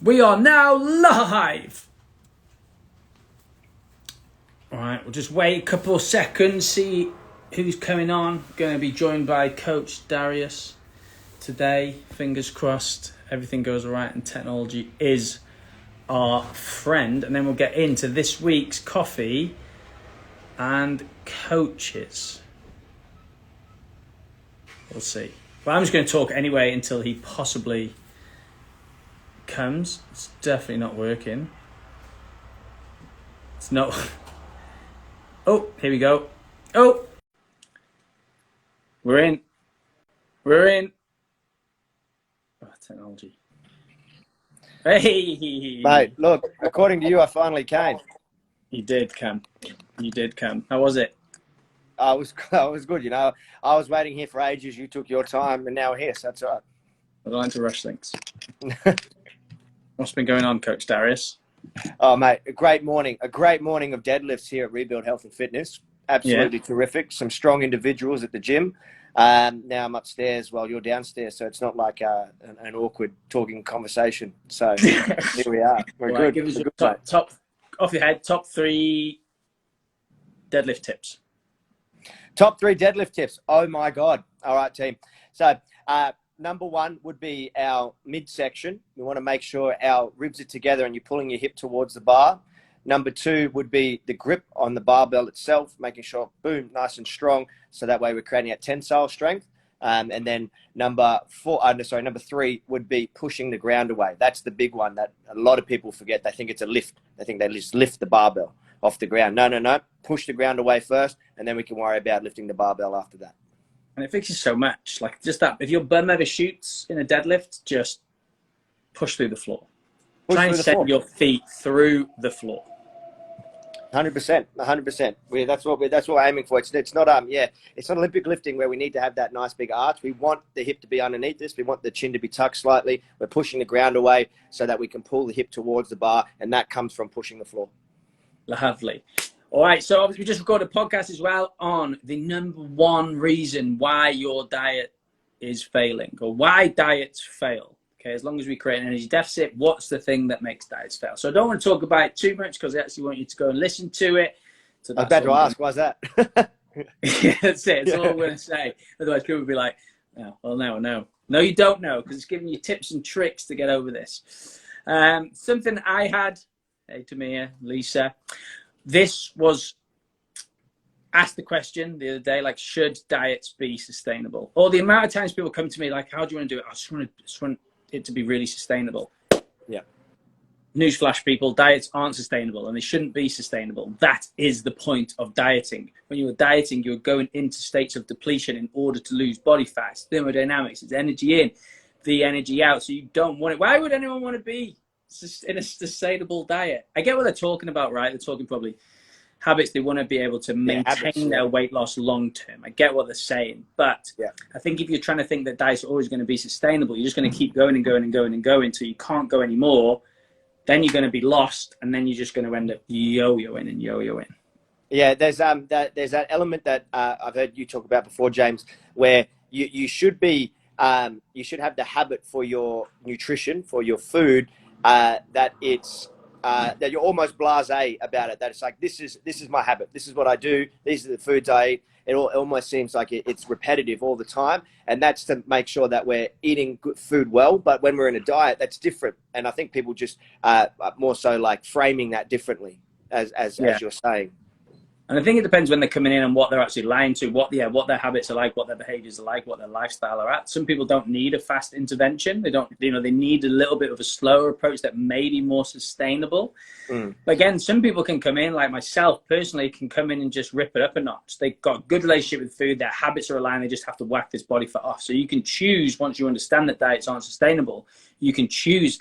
We are now live. All right, we'll just wait a couple of seconds, see who's coming on. Going to be joined by Coach Darius today. Fingers crossed, everything goes all right and technology is our friend. And then we'll get into this week's coffee and coaches. We'll see. But I'm just going to talk anyway until he possibly comes. It's definitely not working. It's not. Oh, here we go. Oh, we're in. Oh, technology. Hey, mate. Look, according to you, I finally came. You did come. How was it? I was good. You know, I was waiting here for ages. You took your time, and now we're here. So that's all right. I don't like to rush things. What's been going on, Coach Darius? Oh, mate, a great morning of deadlifts here at Rebuild Health and Fitness. Absolutely terrific. Some strong individuals at the gym. Now I'm upstairs while you're downstairs, so it's not like an awkward talking conversation. So here we are. We're good. Give us your top off your head. Top 3 deadlift tips. Top 3 deadlift tips. Oh my God. All right, team. So number 1 would be our midsection. We want to make sure our ribs are together and you're pulling your hip towards the bar. Number 2 would be the grip on the barbell itself, making sure, boom, nice and strong. So that way we're creating a tensile strength. And then number 3 would be pushing the ground away. That's the big one that a lot of people forget. They think it's a lift. They think they just lift the barbell off the ground. No. Push the ground away first, and then we can worry about lifting the barbell after that. And it fixes so much. Like just that, if your bum ever shoots in a deadlift, just push through the floor. Try and send your feet through the floor. 100%. That's what we're aiming for. It's not it's not Olympic lifting where we need to have that nice big arch. We want the hip to be underneath this. We want the chin to be tucked slightly. We're pushing the ground away so that we can pull the hip towards the bar, and that comes from pushing the floor. Lovely. All right, so obviously we just recorded a podcast as well on the number 1 reason why your diet is failing or why diets fail. Okay, as long as we create an energy deficit, what's the thing that makes diets fail? So I don't want to talk about it too much because I actually want you to go and listen to it. So I was about to ask, why's that? Yeah, that's it. That's all I'm going to say. Otherwise, people will be like, "Oh, well, now I know." No, you don't know because it's giving you tips and tricks to get over this. Something I had, hey, Tamia, Lisa, this was asked the question the other day, like, should diets be sustainable? Or the amount of times people come to me like, how do you want to do it? I just want it to be really sustainable. Yeah. Newsflash, people, diets aren't sustainable and they shouldn't be sustainable. That is the point of dieting. When you are dieting, you're going into states of depletion in order to lose body fat. It's thermodynamics. It's energy in, the energy out. So you don't want it. Why would anyone want to be in a sustainable diet? I get what they're talking about, right? They're talking probably habits. They want to be able to maintain their weight loss long term. I get what they're saying, but I think if you're trying to think that diets are always going to be sustainable, you're just going to keep going and going and going and going until you can't go anymore. Then you're going to be lost, and then you're just going to end up yo-yoing. Yeah, there's that element that I've heard you talk about before, James, where you should be you should have the habit for your nutrition, for your food, that it's that you're almost blasé about it. That it's like this is my habit. This is what I do. These are the foods I eat. It almost seems like it's repetitive all the time, and that's to make sure that we're eating good food well. But when we're in a diet, that's different. And I think people just more so like framing that differently, as you're saying. And I think it depends when they're coming in and what they're actually lying to, what their habits are like, what their behaviors are like, what their lifestyle are at. Some people don't need a fast intervention. They don't, they need a little bit of a slower approach that may be more sustainable. But again, some people can come in, like myself personally, can come in and just rip it up a notch. They've got a good relationship with food. Their habits are aligned. They just have to whack this body fat off. So you can choose, once you understand that diets aren't sustainable, you can choose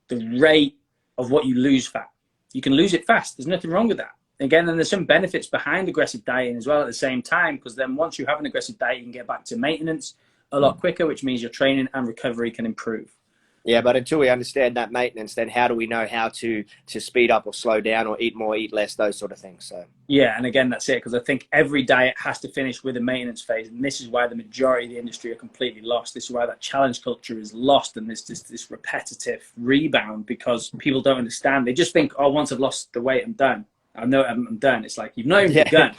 the rate of what you lose fat. You can lose it fast. There's nothing wrong with that. Again, then there's some benefits behind aggressive dieting as well at the same time, because then once you have an aggressive diet, you can get back to maintenance a lot quicker, which means your training and recovery can improve. Yeah, but until we understand that maintenance, then how do we know how to speed up or slow down or eat more, eat less, those sort of things? So yeah, and again, that's it, because I think every diet has to finish with a maintenance phase, and this is why the majority of the industry are completely lost. This is why that challenge culture is lost, and there's this repetitive rebound because people don't understand. They just think, oh, once I've lost the weight, I'm done. I know I'm done. It's like, you've not even begun.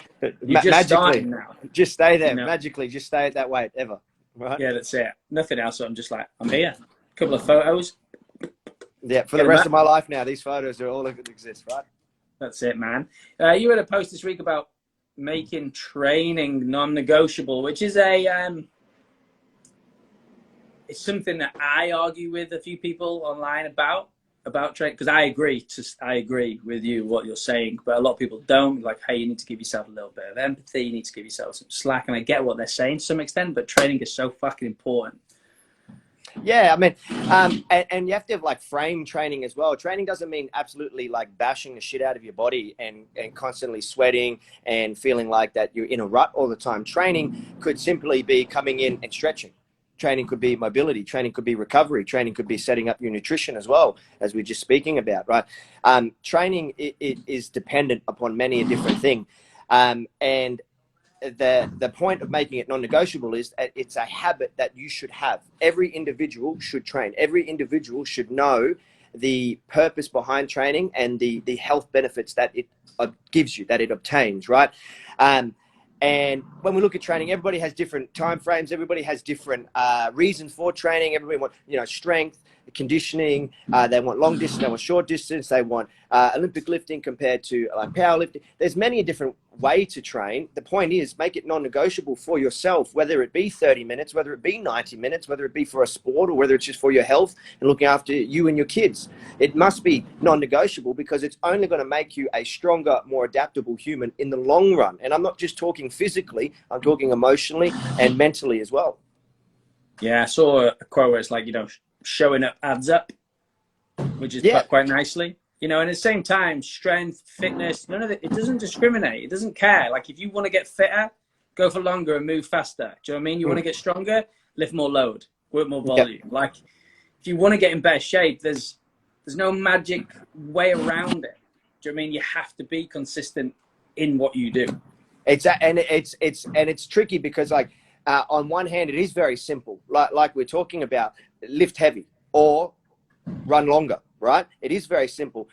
You're just starting now. Just stay there. You know? Magically, just stay at that weight ever. Right? Yeah, that's it. Nothing else. So I'm just like, I'm here. A couple of photos. Yeah, for the rest of my life now, these photos are all that exist, right? That's it, man. You had a post this week about making training non-negotiable, which is it's something that I argue with a few people online about training, because I agree with you what you're saying, but a lot of people don't. Like, hey, you need to give yourself a little bit of empathy, you need to give yourself some slack, and I get what they're saying to some extent, but training is so fucking important. Yeah, I mean, and you have to have like frame training as well. Training doesn't mean absolutely like bashing the shit out of your body and constantly sweating and feeling like that you're in a rut all the time. Training could simply be coming in and stretching. Training could be mobility. Training could be recovery. Training could be setting up your nutrition as well, as we're just speaking about, right? Training it is dependent upon many a different thing, and the point of making it non-negotiable is that it's a habit that you should have. Every individual should train. Every individual should know the purpose behind training and the health benefits that it gives you, that it obtains, right? And when we look at training, everybody has different time frames. Everybody has different reasons for training. Everybody wants, strength, conditioning. They want long distance. They want short distance. They want Olympic lifting compared to like powerlifting. There's many different ways to train. The point is, make it non-negotiable for yourself, whether it be 30 minutes, whether it be 90 minutes, whether it be for a sport, or whether it's just for your health and looking after you and your kids. It must be non-negotiable because it's only going to make you a stronger, more adaptable human in the long run. And I'm not just talking physically, I'm talking emotionally and mentally as well. Yeah, I saw a quote where it's like, showing up adds up, which is put quite nicely. And at the same time, strength, fitness, none of it, it doesn't discriminate. It doesn't care. Like, if you want to get fitter, go for longer and move faster. Do you know what I mean? You want to get stronger, lift more load, work more volume. Like, if you want to get in better shape, there's no magic way around it. Do you know what I mean? You have to be consistent in what you do. It's tricky because, like, on one hand, it is very simple. Like we're talking about, lift heavy or run longer, right? It is very simple,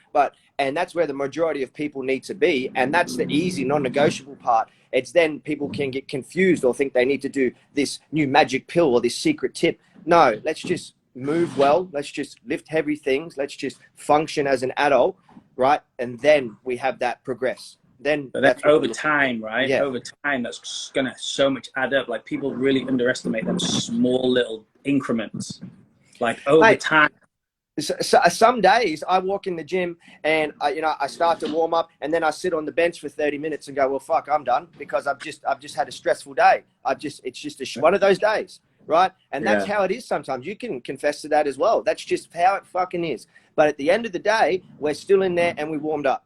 and that's where the majority of people need to be. And that's the easy, non-negotiable part. It's then people can get confused or think they need to do this new magic pill or this secret tip. No, let's just move well. Let's just lift heavy things. Let's just function as an adult, right? And then we have that progress. But that's over time, right? Yeah. Over time, that's gonna so much add up. Like, people really underestimate them small little increments. Like, over time. So some days I walk in the gym and I start to warm up, and then I sit on the bench for 30 minutes and go, well, fuck, I'm done, because I've just had a stressful day. It's just one of those days, right? And that's how it is sometimes. You can confess to that as well. That's just how it fucking is. But at the end of the day, we're still in there and we warmed up.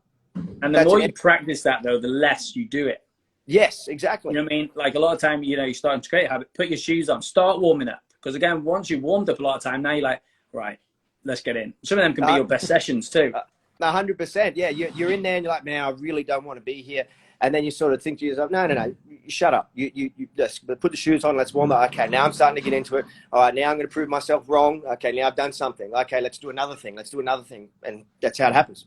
And the more you practice that, though, the less you do it. Yes, exactly. You know what I mean? Like, a lot of time, you're starting to create a habit. Put your shoes on. Start warming up. Because, again, once you've warmed up a lot of time, now you're like, right, let's get in. Some of them can be your best sessions too. 100%. Yeah, you're in there and you're like, man, I really don't want to be here. And then you sort of think to yourself, no, shut up. You just put the shoes on, let's warm up. Okay, now I'm starting to get into it. All right, now I'm going to prove myself wrong. Okay, now I've done something. Okay, let's do another thing. And that's how it happens.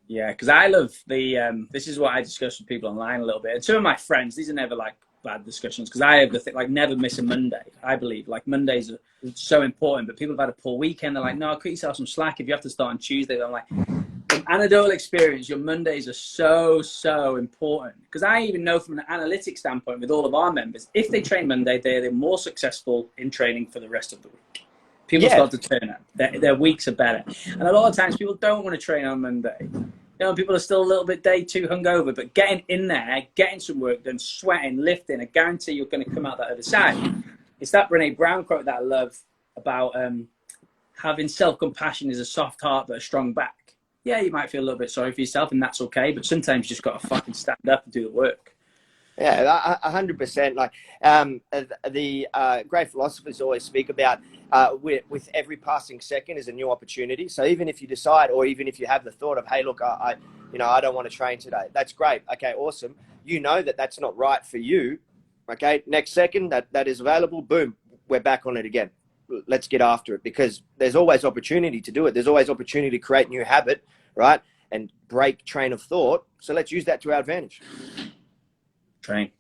Yeah, because I love this is what I discuss with people online a little bit. And some of my friends, these are never like bad discussions, because I have the thing, like, never miss a Monday. I believe like Mondays are so important, but people have had a poor weekend. They're like, no, cut yourself some slack if you have to start on Tuesday. I'm like, from anecdotal experience, your Mondays are so important, because I even know from an analytic standpoint with all of our members, if they train Monday, they're more successful in training for the rest of the week. People start to turn up. Their weeks are better. And a lot of times people don't want to train on Monday. People are still a little bit day two hungover, but getting in there, getting some work done, sweating, lifting, I guarantee you're going to come out that other side. It's that Brene Brown quote that I love about having self-compassion is a soft heart but a strong back. Yeah, you might feel a little bit sorry for yourself, and that's okay, but sometimes you just got to fucking stand up and do the work. Yeah, 100%. Like the great philosophers always speak about with every passing second is a new opportunity. So even if you decide, or even if you have the thought of, hey, look, I don't want to train today. That's great. Okay, awesome. You know that that's not right for you. Okay, next second that is available. Boom, we're back on it again. Let's get after it, because there's always opportunity to do it. There's always opportunity to create new habit, right? And break train of thought. So let's use that to our advantage. Train.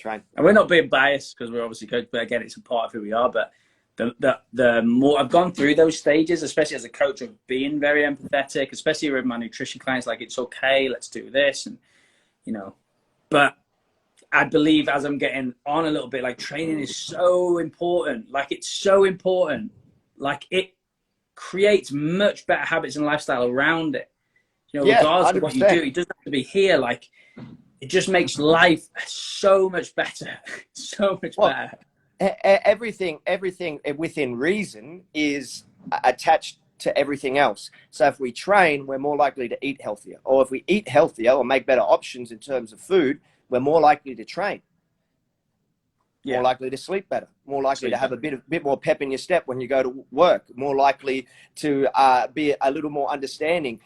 And we're not being biased because we're obviously coach, but again, it's a part of who we are. But the more I've gone through those stages, especially as a coach, of being very empathetic, especially with my nutrition clients, like, it's okay, let's do this, and but I believe as I'm getting on a little bit, like, training is so important. Like, it's so important. Like, it creates much better habits and lifestyle around it. Regardless 100%. Of what you do, it doesn't have to be here. Like, it just makes life so much better. So much better. Everything within reason is attached to everything else. So if we train, we're more likely to eat healthier. Or if we eat healthier or make better options in terms of food, we're more likely to train. More likely to sleep better, more likely to have a bit more pep in your step when you go to work, more likely to be a little more understanding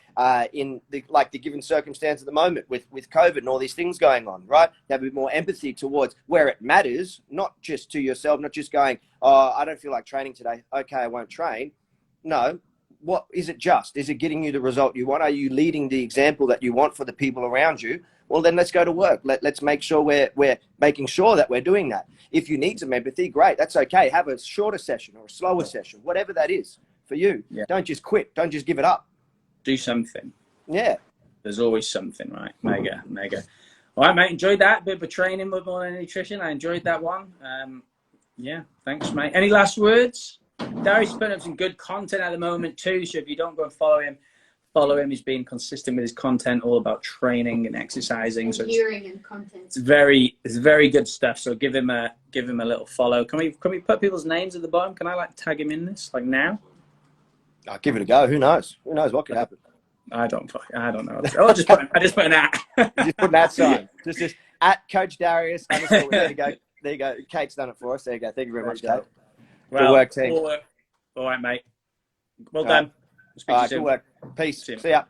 in the given circumstance at the moment with COVID and all these things going on, right? To have a bit more empathy towards where it matters, not just to yourself, not just going, oh, I don't feel like training today. Okay, I won't train. No. What is it just? Is it getting you the result you want? Are you leading the example that you want for the people around you? Well, then let's go to work. Let's make sure we're making sure that we're doing that. If you need some empathy, great. That's okay. Have a shorter session or a slower session, whatever that is for you. Yeah. Don't just quit. Don't just give it up. Do something. Yeah. There's always something, right? Mega. All right, mate. Enjoyed that. Bit of a training with more than nutrition. I enjoyed that one. Yeah. Thanks, mate. Any last words? Darius putting up some good content at the moment too. So if you don't go and follow him. He's being consistent with his content, all about training and exercising. So and content. It's very good stuff. So give him a little follow. Can we put people's names at the bottom? Can I tag him in this now? I'll give it a go. Who knows? Who knows what could happen? I don't know. I just put an at. Just put an at sign. Just at Coach Darius. There you go. There you go. Kate's done it for us. There you go. Thank you very much, Kate. Good work, team. All right, mate. Well done. All right, good work. Peace. See ya.